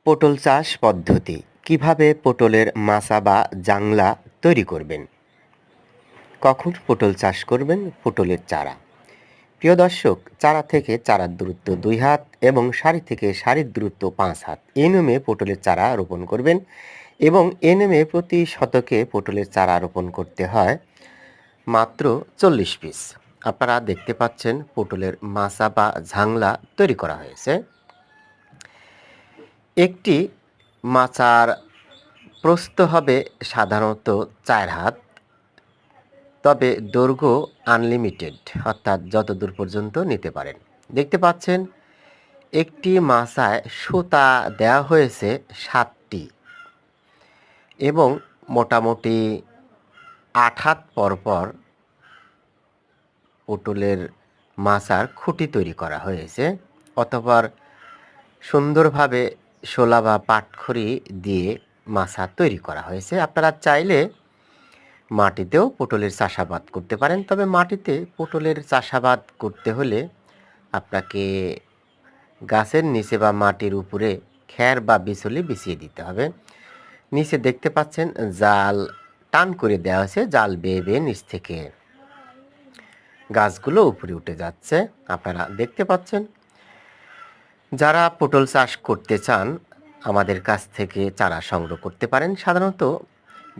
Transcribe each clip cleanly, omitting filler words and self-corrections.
পটল চাষ পদ্ধতি কিভাবে পটলের মাচা বা জাংলা তৈরি করবেন, কখন পটল চাষ করবেন, পটলের চারা। প্রিয় দর্শক, চারা থেকে চারার দূরত্ব 2 হাত এবং সারি থেকে সারির দূরত্ব 5 হাত এই নিয়মে পটলের চারা রোপণ করবেন এবং এ নিয়মে প্রতি শতকে পটলের চারা রোপণ করতে হয় মাত্র 40 পিস। আপনারা দেখতে পাচ্ছেন পটলের মাচা বা ঝাংলা তৈরি করা হয়েছে। একটি মাচার প্রস্থ হবে সাধারণত 4 হাত, তবে দৈর্ঘ্য আনলিমিটেড, অর্থাৎ যত দূর পর্যন্ত নিতে পারেন। দেখতে পাচ্ছেন একটি মাচায় সুতা দেওয়া হয়েছে 7টি এবং মোটামুটি 8 হাত পরপর পটলের মাচার খুঁটি তৈরি করা হয়েছে। অতঃপর সুন্দরভাবে শোলা বা পাটখড়ি দিয়ে মাচা তৈরি করা হয়েছে। আপনারা চাইলে মাটিতেও পটলের চাষাবাদ করতে পারেন, তবে মাটিতে পটলের চাষাবাদ করতে হলে আপনাকে গাছের নিচে বা মাটির উপরে খ্যার বা বিচুলি বিছিয়ে দিতে হবে। নিচে দেখতে পাচ্ছেন জাল টান করে দেওয়া হয়েছে, জাল বেয়ে বেয়ে নিচ থেকে গাছগুলো উপরে উঠে যাচ্ছে, আপনারা দেখতে পাচ্ছেন। যারা পটল চাষ করতে চান আমাদের কাছ থেকে চারা সংগ্রহ করতে পারেন। সাধারণত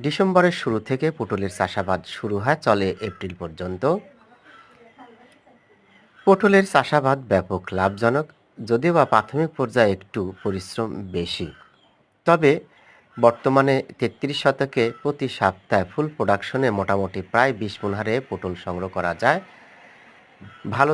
ডিসেম্বরের শুরু থেকে পটলের চাষাবাদ শুরু হয়, চলে এপ্রিল পর্যন্ত। পটলের চাষাবাদ ব্যাপক লাভজনক, যদিও বা প্রাথমিক পর্যায়ে একটু পরিশ্রম বেশি। তবে বর্তমানে 33 শতকে প্রতি সপ্তাহে ফুল প্রোডাকশনে মোটামুটি প্রায় 20 মণ হারে পটল সংগ্রহ করা যায়। ভালো